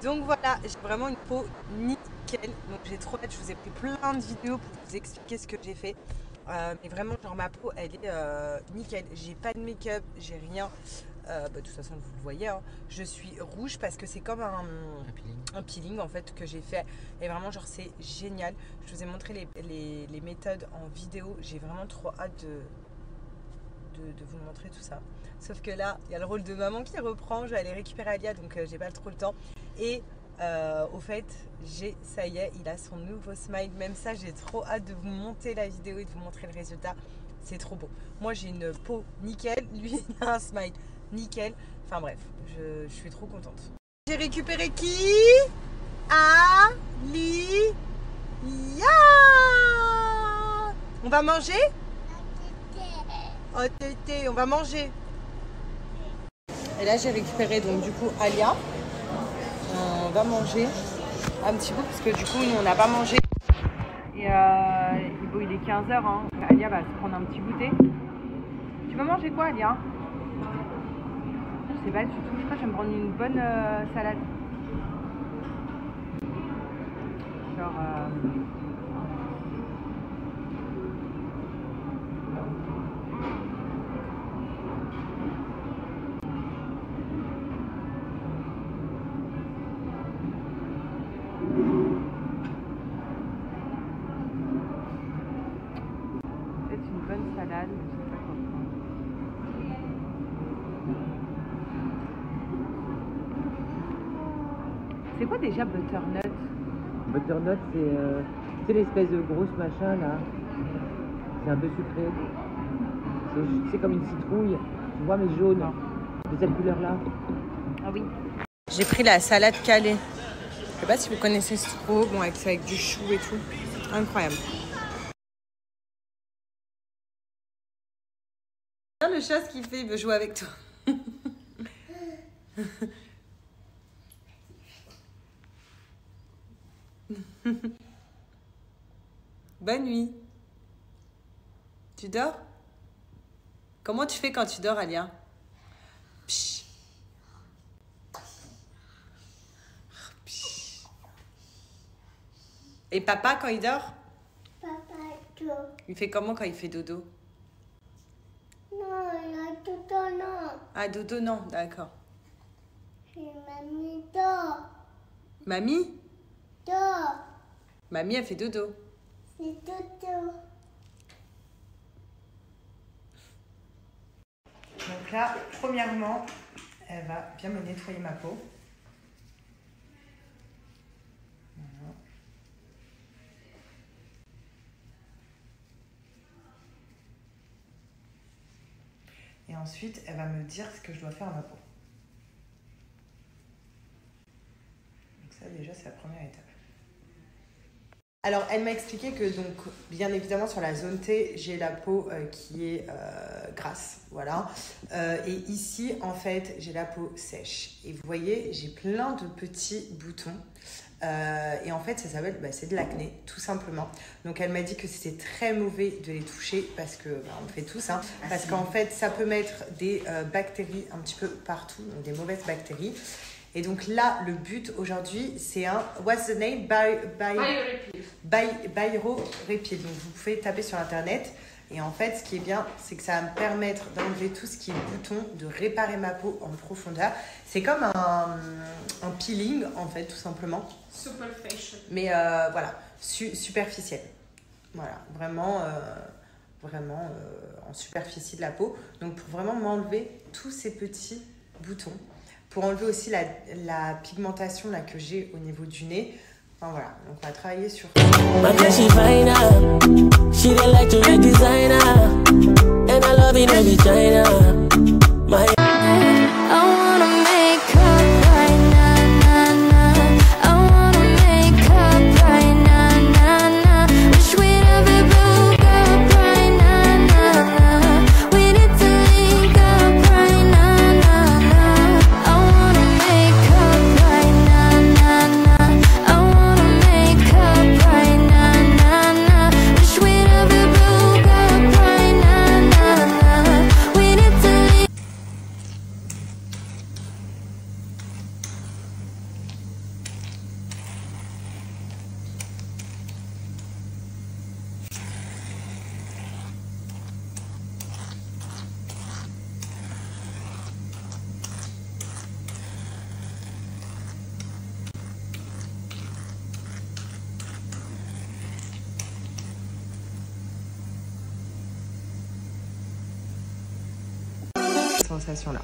Donc voilà, j'ai vraiment une peau nickel. Donc j'ai trop hâte, je vous ai pris plein de vidéos pour vous expliquer ce que j'ai fait. Mais vraiment, genre ma peau, elle est nickel. J'ai pas de make-up, j'ai rien. De toute façon, vous le voyez, hein. Je suis rouge parce que c'est comme un peeling en fait que j'ai fait. Et vraiment, genre, c'est génial. Je vous ai montré les méthodes en vidéo. J'ai vraiment trop hâte de vous montrer tout ça. Sauf que là, il y a le rôle de maman qui reprend. Je vais aller récupérer Alia, donc j'ai pas trop le temps. Et au fait, ça y est, il a son nouveau smile. Même ça, j'ai trop hâte de vous monter la vidéo et de vous montrer le résultat. C'est trop beau. Moi, j'ai une peau nickel. Lui, il a un smile nickel. Enfin bref, je suis trop contente. J'ai récupéré qui? Alia. On va manger? Oh tété, on va manger. Et là j'ai récupéré donc du coup Alia. On va manger un petit peu parce que du coup nous on n'a pas mangé. Et bon, il est 15h, hein. Alia va se prendre un petit goûter. Tu veux manger quoi Alia? Je sais pas du tout, je crois que je vais me prendre une bonne salade. Genre peut-être une bonne salade, mais je sais pas quoi prendre. C'est quoi déjà butternut? Butternut, c'est l'espèce de grosse machin là. C'est un peu sucré. C'est comme une citrouille. Tu vois, mais jaune. De cette couleur là. Ah oui. J'ai pris la salade calée. Je sais pas si vous connaissez, c'est trop bon avec du chou et tout. Incroyable. Regarde le chat ce qu'il fait, il veut jouer avec toi. Bonne nuit. Tu dors? Comment tu fais quand tu dors, Alia? Psh. Psh. Et papa, quand il dort? Papa dort. Il fait comment quand il fait dodo? Non, il a dodo, non. Ah, dodo, non, d'accord. C'est mamie dort. Mamie? Dort. Mamie, elle fait dodo. C'est dodo. Donc là, premièrement, elle va bien me nettoyer ma peau. Voilà. Et ensuite, elle va me dire ce que je dois faire à ma peau. Donc ça, déjà, c'est la première étape. Alors, elle m'a expliqué que, donc, bien évidemment, sur la zone T, j'ai la peau qui est grasse, voilà. Et ici, en fait, j'ai la peau sèche. Et vous voyez, j'ai plein de petits boutons. Et en fait, ça s'appelle, c'est de l'acné, tout simplement. Donc, elle m'a dit que c'était très mauvais de les toucher parce que, on le fait tous, hein. Parce qu'en fait, ça peut mettre des bactéries un petit peu partout, donc des mauvaises bactéries. Et donc là, le but aujourd'hui, c'est un what's the name? BioRepeal. Donc vous pouvez taper sur internet. Et en fait, ce qui est bien, c'est que ça va me permettre d'enlever tout ce qui est bouton, de réparer ma peau en profondeur. C'est comme un peeling, en fait, tout simplement. Superficial. Mais voilà, superficiel. Voilà, vraiment en superficie de la peau. Donc pour vraiment m'enlever tous ces petits boutons. Pour enlever aussi la pigmentation là, que j'ai au niveau du nez. Enfin voilà, donc on va travailler sur sensation-là.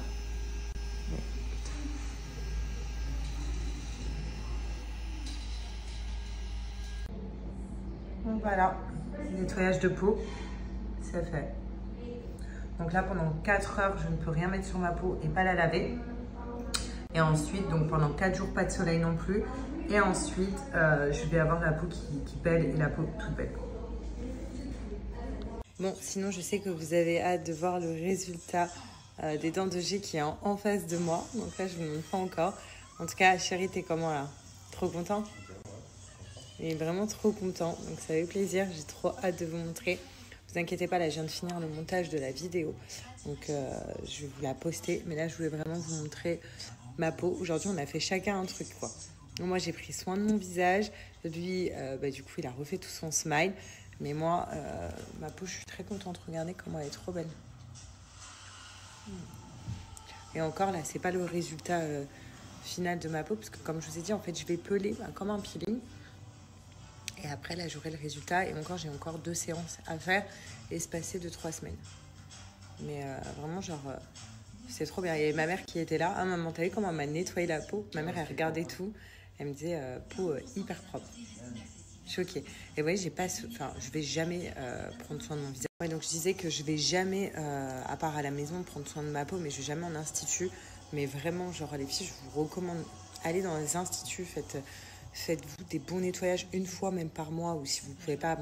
Donc voilà, nettoyage de peau, c'est fait. Donc là, pendant 4 heures, je ne peux rien mettre sur ma peau et pas la laver. Et ensuite, donc pendant 4 jours, pas de soleil non plus. Et ensuite, je vais avoir la peau qui pèle et la peau toute belle. Bon, sinon, je sais que vous avez hâte de voir le résultat des dents de G qui est en face de moi. Donc là, je ne vous montre pas encore. En tout cas, chérie, t'es comment là? Trop content? Il est vraiment trop content. Donc ça fait plaisir. J'ai trop hâte de vous montrer. Vous inquiétez pas, là, je viens de finir le montage de la vidéo. Donc, je vais vous la poster. Mais là, je voulais vraiment vous montrer ma peau. Aujourd'hui, on a fait chacun un truc, quoi. Donc, moi, j'ai pris soin de mon visage. Lui, du coup, il a refait tout son smile. Mais moi, ma peau, je suis très contente. Regardez comment elle est trop belle. Et encore, là, c'est pas le résultat final de ma peau. Parce que, comme je vous ai dit, en fait, je vais peler comme un peeling. Et après, là, j'aurai le résultat. Et encore, j'ai encore 2 séances à faire, espacées de 3 semaines. Mais vraiment, genre, c'est trop bien. Il y avait ma mère qui était là. Ah, maman, t'as vu comment elle m'a nettoyé la peau? Ma mère, elle regardait tout. Elle me disait, peau hyper propre. Choquée. Et vous voyez, je vais jamais prendre soin de mon visage. Ouais, donc, je disais que je vais jamais, à part à la maison, prendre soin de ma peau, mais je vais jamais en institut. Mais vraiment, genre, les filles, je vous recommande, allez dans les instituts, faites-vous des bons nettoyages une fois même par mois, ou si vous ne pouvez pas,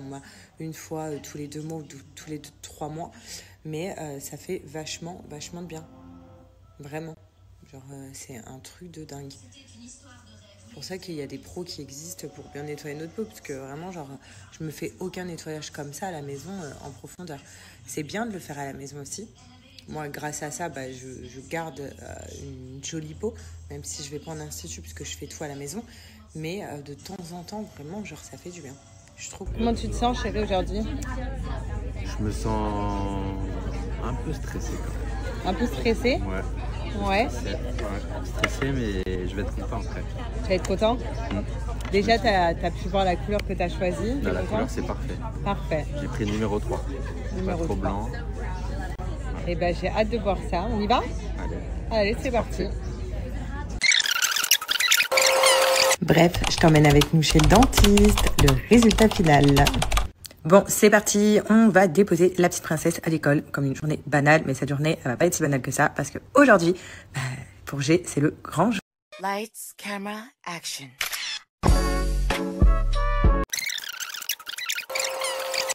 une fois tous les 2 mois ou tous les 3 mois. Mais ça fait vachement de bien. Vraiment. Genre, c'est un truc de dingue. C'est pour ça qu'il y a des pros qui existent pour bien nettoyer notre peau, parce que vraiment, genre, je me fais aucun nettoyage comme ça à la maison en profondeur. C'est bien de le faire à la maison aussi. Moi, grâce à ça, je garde une jolie peau, même si je ne vais pas en institut, parce que je fais tout à la maison. Mais de temps en temps, vraiment, genre, ça fait du bien. Je trouve. Comment tu te sens, chérie, aujourd'hui? Je me sens un peu stressé. Un peu stressé? Ouais. Stressé, mais je vais être content après. Tu vas être content? Déjà, tu as pu voir la couleur que tu as choisie. La couleur, c'est parfait. Parfait. J'ai pris numéro 3. Pas trop blanc. Et j'ai hâte de voir ça. On y va? Allez, c'est parti. Bref, je t'emmène avec nous chez le dentiste. Le résultat final. Bon, c'est parti. On va déposer la petite princesse à l'école comme une journée banale. Mais cette journée, elle va pas être si banale que ça. Parce qu'aujourd'hui, pour G, c'est le grand jour. Lights, camera, action.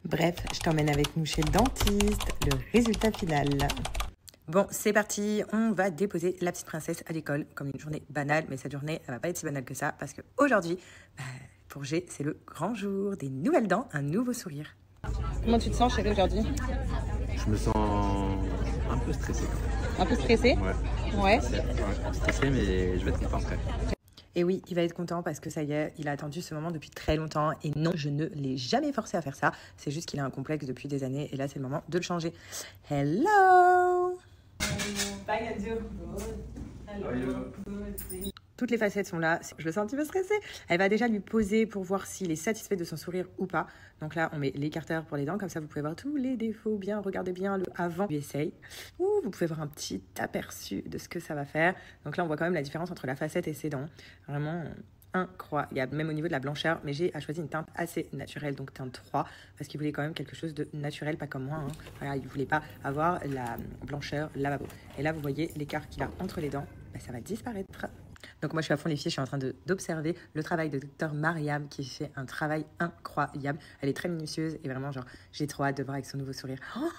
Bref, je t'emmène avec nous chez le dentiste. Le résultat final. Bon, c'est parti. On va déposer la petite princesse à l'école comme une journée banale. Mais cette journée, elle va pas être si banale que ça. Parce qu'aujourd'hui, pour G, c'est le grand jour des nouvelles dents, un nouveau sourire. Comment tu te sens, chérie, aujourd'hui? Je me sens un peu stressé. Un peu stressé? Ouais. Stressé, mais je vais être content après. Et oui, il va être content parce que ça y est, il a attendu ce moment depuis très longtemps. Et non, je ne l'ai jamais forcé à faire ça. C'est juste qu'il a un complexe depuis des années. Et là, c'est le moment de le changer. Hello! Bye, Nadio. Toutes les facettes sont là. Je le sens un petit peu stressé. Elle va déjà lui poser pour voir s'il est satisfait de son sourire ou pas. Donc là, on met l'écarteur pour les dents. Comme ça, vous pouvez voir tous les défauts bien. Regardez bien le avant. Lui essaye. Vous pouvez voir un petit aperçu de ce que ça va faire. Donc là, on voit quand même la différence entre la facette et ses dents. Vraiment incroyable. Même au niveau de la blancheur. Mais j'ai choisi une teinte assez naturelle. Donc teinte 3. Parce qu'il voulait quand même quelque chose de naturel. Pas comme moi. Voilà, il ne voulait pas avoir la blancheur lavabo. Et là, vous voyez l'écart qu'il a entre les dents. Ça va disparaître. Donc moi je suis à fond les filles, je suis en train d'observer le travail de Dr Mariam qui fait un travail incroyable. Elle est très minutieuse et vraiment genre j'ai trop hâte de voir avec son nouveau sourire. Oh,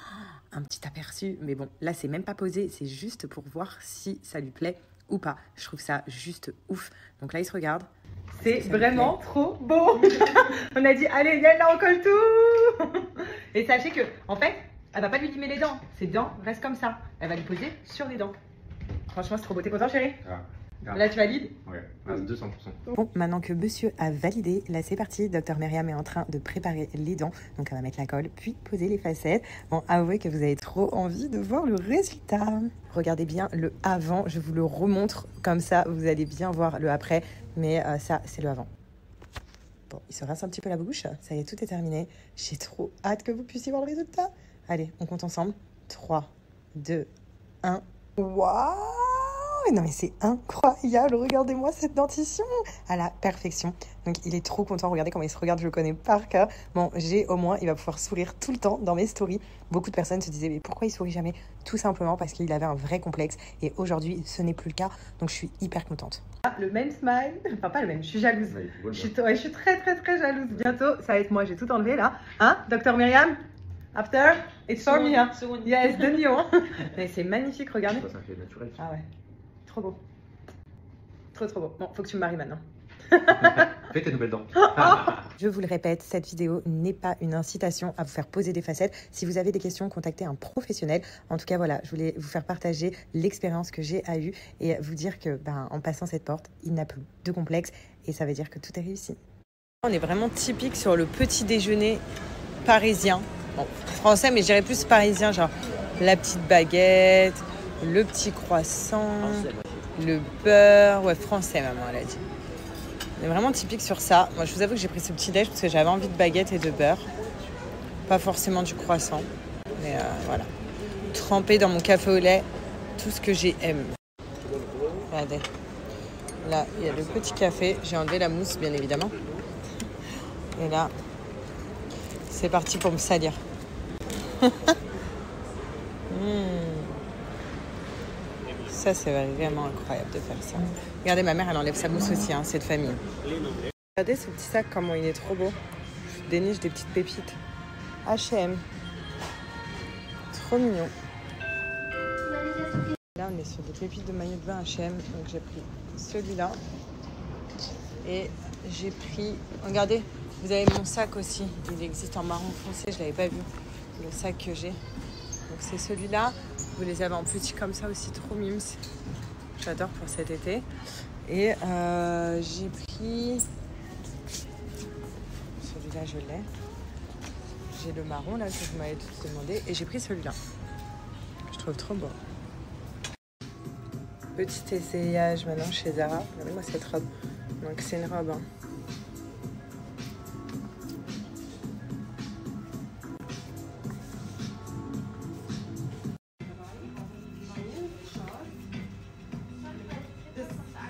un petit aperçu, mais bon là c'est même pas posé, c'est juste pour voir si ça lui plaît ou pas. Je trouve ça juste ouf. Donc là il se regarde. C'est vraiment trop beau. On a dit allez viens là on colle tout. Et sachez que en fait elle va pas lui limer les dents, ses dents restent comme ça. Elle va lui poser sur les dents. Franchement c'est trop beau, t'es content chérie? Là, tu valides? Ouais, 200%. Bon, maintenant que monsieur a validé, là c'est parti. Dr Myriam est en train de préparer les dents. Donc elle va mettre la colle, puis poser les facettes. Bon, avouez que vous avez trop envie de voir le résultat. Regardez bien le avant, je vous le remontre. Comme ça, vous allez bien voir le après. Mais ça, c'est le avant. Bon, il se rince un petit peu la bouche. Ça y est, tout est terminé. J'ai trop hâte que vous puissiez voir le résultat. Allez, on compte ensemble. 3, 2, 1... Waouh! Non mais c'est incroyable, regardez-moi cette dentition à la perfection. Donc il est trop content, regardez comment il se regarde, je le connais par cœur. Bon, j'ai au moins, il va pouvoir sourire tout le temps dans mes stories. Beaucoup de personnes se disaient mais pourquoi il sourit jamais? Tout simplement parce qu'il avait un vrai complexe et aujourd'hui ce n'est plus le cas. Donc je suis hyper contente. Ah, le même smile, enfin pas le même, je suis jalouse. Ouais, je suis très jalouse. Bientôt ça va être moi, j'ai tout enlevé là. Hein, Docteur Myriam? After, it's for me. Hein. Yes, the new. Mais c'est magnifique, regardez. Ah ouais. Trop beau. Trop beau. Bon, faut que tu me maries maintenant. Fais tes nouvelles dents. Je vous le répète, cette vidéo n'est pas une incitation à vous faire poser des facettes. Si vous avez des questions, contactez un professionnel. En tout cas, voilà, je voulais vous faire partager l'expérience que j'ai eue et vous dire que, en passant cette porte, il n'a plus de complexe et ça veut dire que tout est réussi. On est vraiment typique sur le petit déjeuner parisien. Bon, français, mais je dirais plus parisien, genre la petite baguette, le petit croissant, le beurre, ouais, français, maman, elle a dit. On est vraiment typique sur ça. Moi, je vous avoue que j'ai pris ce petit déj parce que j'avais envie de baguette et de beurre. Pas forcément du croissant, mais voilà. Trempé dans mon café au lait, tout ce que j'aime. Regardez. Là, il y a le petit café. J'ai enlevé la mousse, bien évidemment. Et là, c'est parti pour me salir. Ça, c'est vraiment incroyable de faire ça. Regardez, ma mère, elle enlève sa mousse aussi, hein, cette famille. Regardez ce petit sac, comment il est trop beau. Je déniche des petites pépites. H&M. Trop mignon. Là, on est sur des pépites de maillot de bain H&M. Donc, j'ai pris celui-là. Et j'ai pris... Regardez, vous avez mon sac aussi. Il existe en marron foncé, je ne l'avais pas vu. Le sac que j'ai. Donc, c'est celui-là. Vous les avez en petit comme ça aussi, trop mimes. J'adore pour cet été. Et j'ai pris... Celui-là, je l'ai. J'ai le marron, là, que vous m'avez tous demandé. Et j'ai pris celui-là. Je trouve trop beau. Petit essayage maintenant chez Zara. Regardez-moi cette robe. Donc, c'est une robe